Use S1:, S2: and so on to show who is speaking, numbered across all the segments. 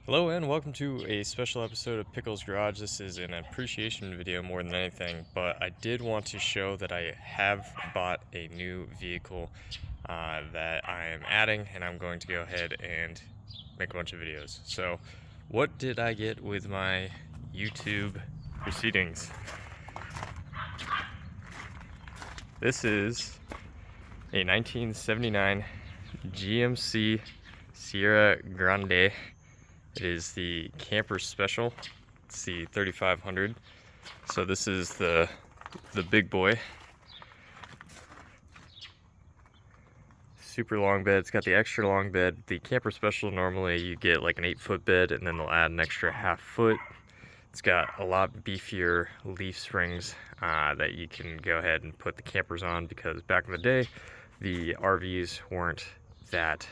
S1: Hello and welcome to a special episode of Pickle's Garage. This is an appreciation video more than anything, but I did want to show that I have bought a new vehicle that I am adding, and I'm going to go ahead and make a bunch of videos. So what did I get with my YouTube proceedings? This is a 1979 GMC Sierra Grande. It is the camper special. It's the 3500. So this is the big boy. Super long bed. It's got the extra long bed. The camper special, normally you get like an 8-foot bed and then they'll add an extra half foot. It's got a lot beefier leaf springs that you can go ahead and put the campers on, because back in the day the RVs weren't that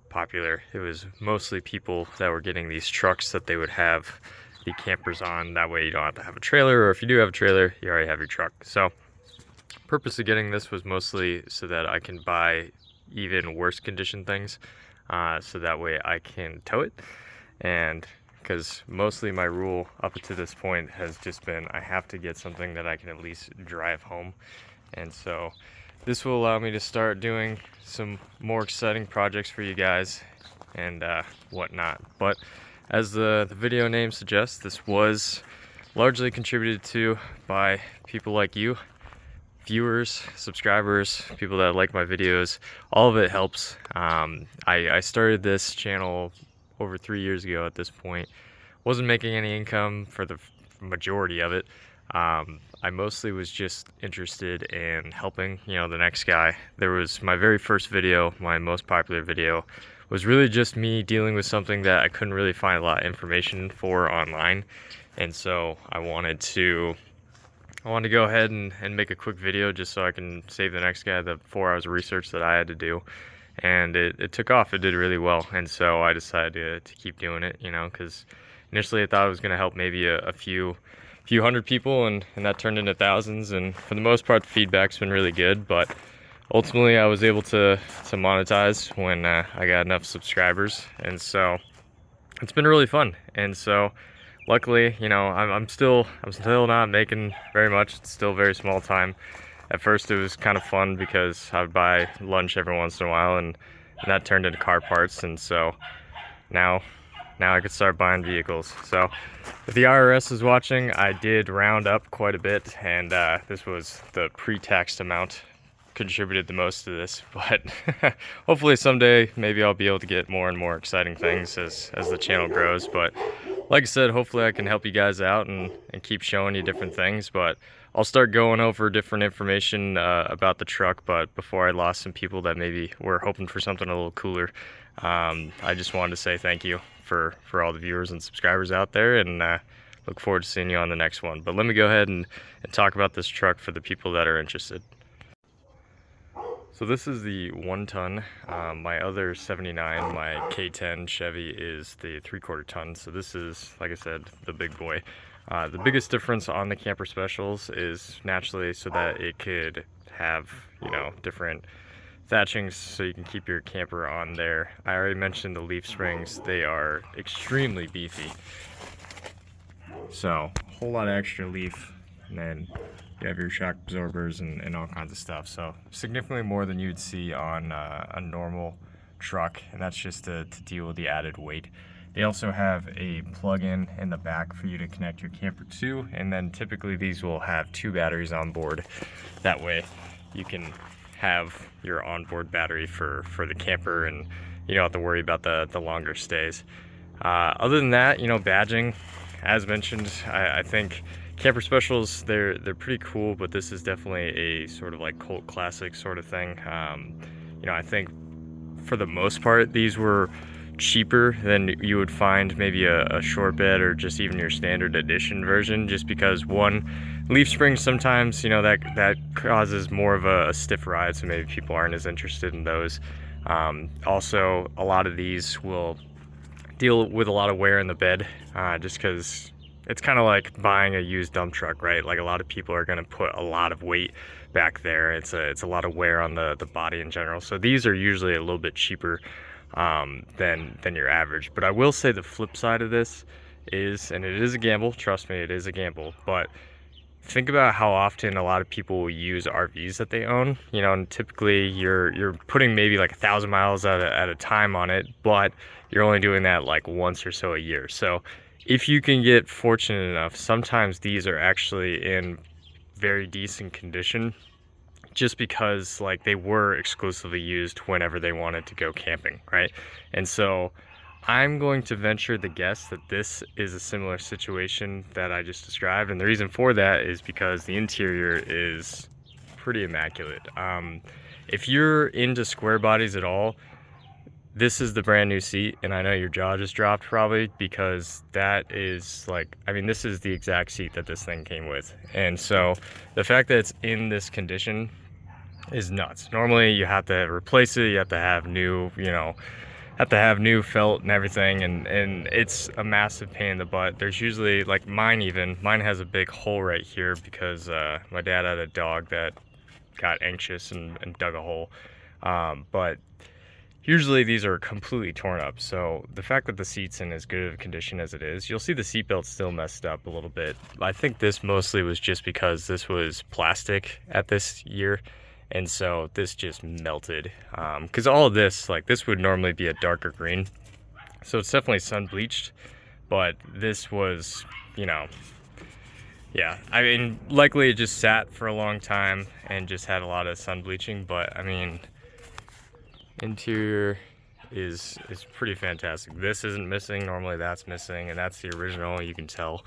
S1: popular. It was mostly people that were getting these trucks that they would have the campers on. That way you don't have to have a trailer, or if you do have a trailer, you already have your truck. So purpose of getting this was mostly so that I can buy even worse condition things, so that way I can tow it. And because mostly my rule up to this point has just been I have to get something that I can at least drive home. And so this will allow me to start doing some more exciting projects for you guys and whatnot. But as the video name suggests, this was largely contributed to by people like you, viewers, subscribers, people that like my videos. All of it helps. I started this channel over 3 years ago at this point. Wasn't making any income for the majority of it. I mostly was just interested in helping, the next guy. There was my very first video, my most popular video, was really just me dealing with something that I couldn't really find a lot of information for online. And so I wanted to go ahead and make a quick video just so I can save the next guy the 4 hours of research that I had to do. And it took off. It did really well. And so I decided to keep doing it, because initially I thought it was going to help maybe a few hundred people, and that turned into thousands. And for the most part, the feedback's been really good. But ultimately I was able to monetize when I got enough subscribers. And so it's been really fun. And so luckily, I'm still not making very much. It's still very small time. At first it was kind of fun because I would buy lunch every once in a while, and that turned into car parts. And so now I could start buying vehicles. So if the IRS is watching, I did round up quite a bit, and this was the pre-taxed amount contributed the most to this. But hopefully someday maybe I'll be able to get more and more exciting things as the channel grows. But like I said, hopefully I can help you guys out and keep showing you different things. But I'll start going over different information about the truck. But before I lost some people that maybe were hoping for something a little cooler, I just wanted to say thank you for all the viewers and subscribers out there, and look forward to seeing you on the next one. But let me go ahead and talk about this truck for the people that are interested. So this is the 1-ton. My other 79, my K10 Chevy, is the 3/4 ton. So this is, like I said, the big boy. The biggest difference on the camper specials is naturally so that it could have, different thatchings so you can keep your camper on there. I already mentioned the leaf springs. They are extremely beefy. So a whole lot of extra leaf, and then you have your shock absorbers and all kinds of stuff. So significantly more than you'd see on a normal truck, and that's just to deal with the added weight. They also have a plug-in in the back for you to connect your camper to, and then typically these will have 2 batteries on board. That way you can have your onboard battery for the camper, and you don't have to worry about the longer stays. Other than that, badging, as mentioned, I think camper specials, they're pretty cool, but this is definitely a sort of like cult classic sort of thing. I think for the most part these were cheaper than you would find maybe a short bed or just even your standard edition version, just because, one, leaf springs sometimes, that causes more of a stiff ride, so maybe people aren't as interested in those. Also, a lot of these will deal with a lot of wear in the bed, just because it's kind of like buying a used dump truck, right? Like, a lot of people are going to put a lot of weight back there. It's a lot of wear on the body in general. So these are usually a little bit cheaper than your average. But I will say the flip side of this is, and it is a gamble, trust me, it is a gamble, but think about how often a lot of people will use RVs that they own. You know, and typically you're putting maybe like 1,000 miles at a time on it, but you're only doing that like once or so a year. So if you can get fortunate enough, sometimes these are actually in very decent condition, just because like they were exclusively used whenever they wanted to go camping, right? And so I'm going to venture the guess that this is a similar situation that I just described, and the reason for that is because the interior is pretty immaculate. If you're into square bodies at all, this is the brand new seat, and I know your jaw just dropped probably, because that is like, I mean, this is the exact seat that this thing came with. And so the fact that it's in this condition is nuts. Normally you have to replace it, you have to have new, you know, have to have new felt and everything, and it's a massive pain in the butt. There's usually, like mine has a big hole right here because my dad had a dog that got anxious and dug a hole. But usually these are completely torn up. So the fact that the seat's in as good of a condition as it is, you'll see the seatbelt's still messed up a little bit. I think this mostly was just because this was plastic at this year. And so this just melted, because all of this, like this would normally be a darker green. So it's definitely sun bleached, but this was, you know, yeah, I mean, likely it just sat for a long time and just had a lot of sun bleaching, but I mean, interior is pretty fantastic. This isn't missing, normally that's missing, and that's the original, you can tell.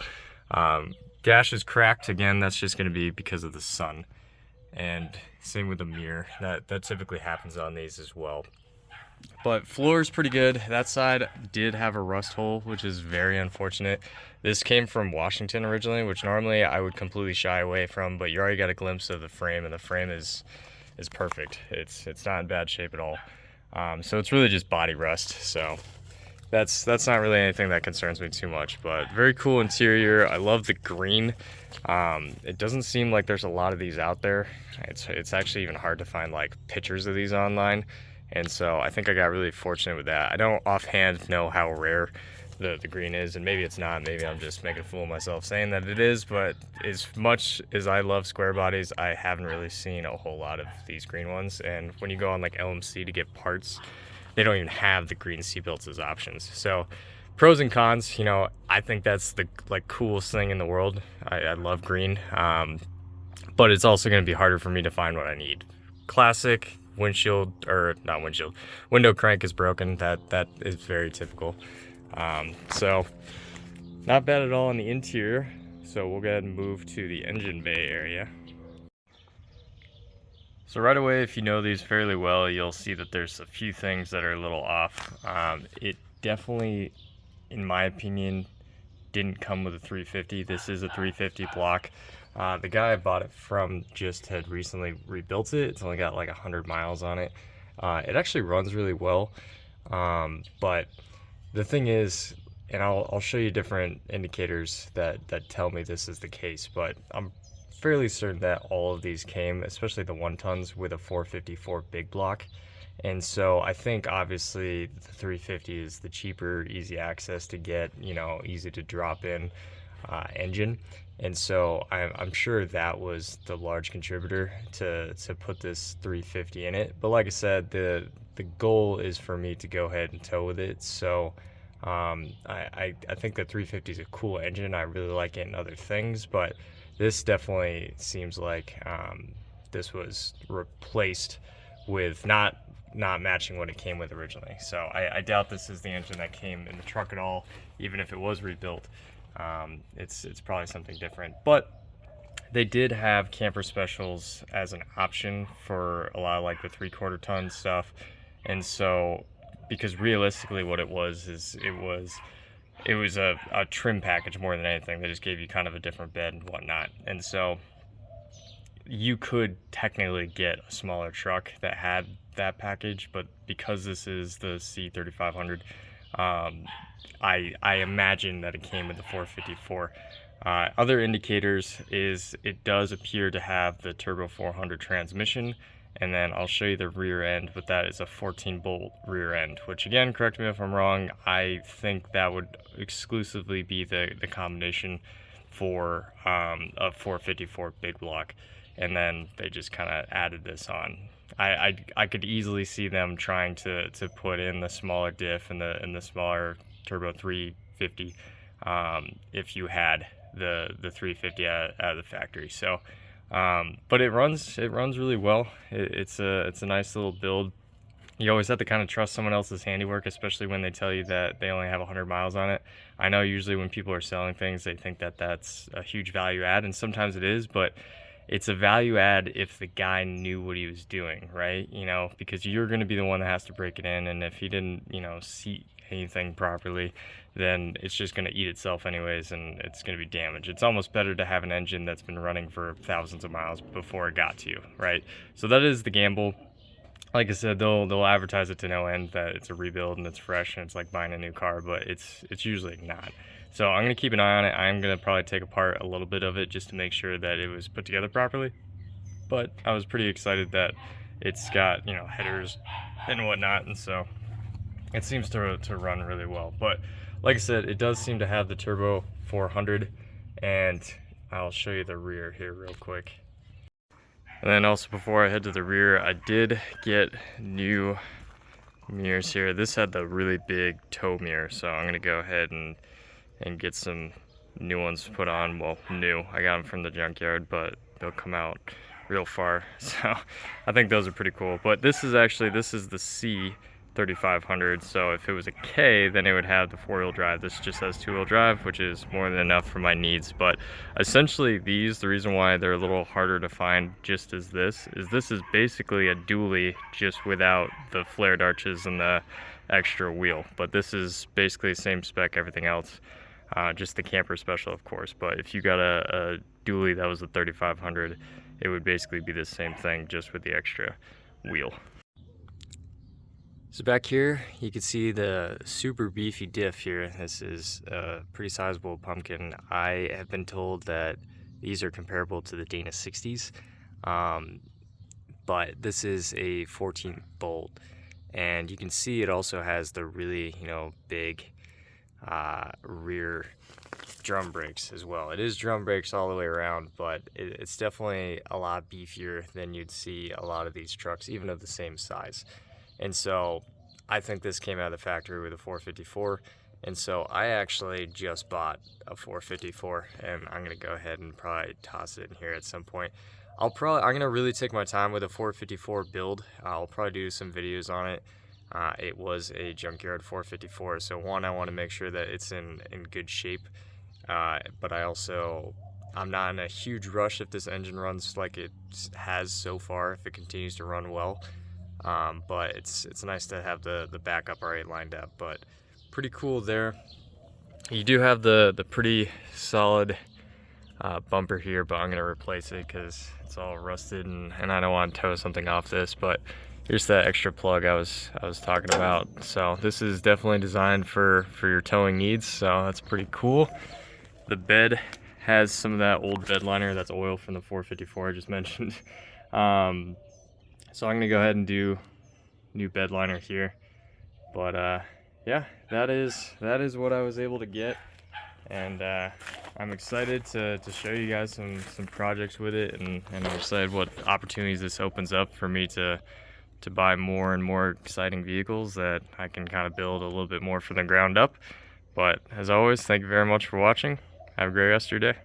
S1: Dash is cracked, again, that's just gonna be because of the sun. And same with the mirror, that typically happens on these as well. But floor is pretty good. That side did have a rust hole, which is very unfortunate. This came from Washington originally, which normally I would completely shy away from, but you already got a glimpse of the frame, and the frame is perfect. It's not in bad shape at all. So it's really just body rust. So that's not really anything that concerns me too much, but very cool interior. I love the green. It doesn't seem like there's a lot of these out there. It's actually even hard to find like pictures of these online, and so I think I got really fortunate with that. I don't offhand know how rare the green is, and maybe it's not. Maybe I'm just making a fool of myself saying that it is, but as much as I love square bodies, I haven't really seen a whole lot of these green ones. And when you go on like LMC to get parts, they don't even have the green seatbelts as options. So pros and cons, you know, I think that's the like coolest thing in the world. I love green, but it's also going to be harder for me to find what I need. Classic windshield, or not windshield, window crank is broken. That is very typical. So not bad at all on the interior. So we'll go ahead and move to the engine bay area. So right away, if you know these fairly well, you'll see that there's a few things that are a little off. It definitely, in my opinion, didn't come with a 350. This is a 350 block. The guy I bought it from just had recently rebuilt it. It's only got like 100 miles on it. It actually runs really well, but the thing is, and I'll show you different indicators that tell me this is the case, but I'm fairly certain that all of these came, especially the 1-tons, with a 454 big block. And so I think obviously the 350 is the cheaper, easy access to get, you know, easy to drop in engine. And so I'm sure that was the large contributor to put this 350 in it. But like I said, the goal is for me to go ahead and tow with it. So I think the 350 is a cool engine. I really like it in other things, but this definitely seems like this was replaced with not matching what it came with originally. So I doubt this is the engine that came in the truck at all, even if it was rebuilt. It's probably something different. But they did have camper specials as an option for a lot of like the 3/4 ton stuff. And so, because realistically what it was is it was a trim package more than anything. They just gave you kind of a different bed and whatnot. And so you could technically get a smaller truck that had that package, but because this is the C3500, I imagine that it came with the 454. Other indicators is it does appear to have the Turbo 400 transmission, And then I'll show you the rear end, but that is a 14-bolt rear end, which again, correct me if I'm wrong, I think that would exclusively be the combination for a 454 big block, and then they just kind of added this on. I could easily see them trying to put in the smaller diff and the smaller turbo 350 if you had the 350 out of the factory. So but it runs really well. It's a nice little build. You always have to kind of trust someone else's handiwork, especially when they tell you that they only have 100 miles on it. I know usually when people are selling things, they think that that's a huge value add, and sometimes it is, but it's a value add if the guy knew what he was doing, right? You know, because you're going to be the one that has to break it in, and if he didn't, you know, see anything properly, then it's just going to eat itself anyways, and it's going to be damaged. It's almost better to have an engine that's been running for thousands of miles before it got to you, right? So that is the gamble. Like I said, they'll advertise it to no end that it's a rebuild and it's fresh and it's like buying a new car, but it's usually not. So I'm gonna keep an eye on it. I'm gonna probably take apart a little bit of it just to make sure that it was put together properly. But I was pretty excited that it's got, you know, headers and whatnot, and so it seems to run really well. But like I said, it does seem to have the turbo 400, and I'll show you the rear here real quick. And then also, before I head to the rear, I did get new mirrors here. This had the really big tow mirror, so I'm gonna go ahead and get some new ones put on. Well, new, I got them from the junkyard, but they'll come out real far, so I think those are pretty cool. But this is the C 3500, so if it was a K, then it would have the 4-wheel drive. This just has 2-wheel drive, which is more than enough for my needs. But essentially the reason why they're a little harder to find just as this is basically a dually, just without the flared arches and the extra wheel. But this is basically the same spec, everything else, just the camper special, of course. But if you got a dually that was the 3500, it would basically be the same thing, just with the extra wheel. So back here, you can see the super beefy diff here. This is a pretty sizable pumpkin. I have been told that these are comparable to the Dana 60s, but this is a 14 bolt, and you can see it also has the really, you know, big rear drum brakes as well. It is drum brakes all the way around, but it's definitely a lot beefier than you'd see a lot of these trucks, even of the same size. And so I think this came out of the factory with a 454, and so I actually just bought a 454, and I'm gonna go ahead and probably toss it in here at some point. I'm gonna really take my time with a 454 build. I'll probably do some videos on it. It was a junkyard 454, so one, I want to make sure that it's in good shape, but I'm not in a huge rush if this engine runs like it has so far, if it continues to run well. But it's nice to have the backup already lined up. But pretty cool there. You do have the pretty solid bumper here, but I'm gonna replace it because it's all rusted, and I don't want to tow something off this. But here's that extra plug I was talking about. So this is definitely designed for your towing needs, so that's pretty cool. The bed has some of that old bed liner, that's oil from the 454 I just mentioned. So I'm gonna go ahead and do new bed liner here. But yeah, that is what I was able to get, and I'm excited to show you guys some projects with it, and I'm excited what opportunities this opens up for me to buy more and more exciting vehicles that I can kind of build a little bit more from the ground up. But as always, thank you very much for watching. Have a great rest of your day.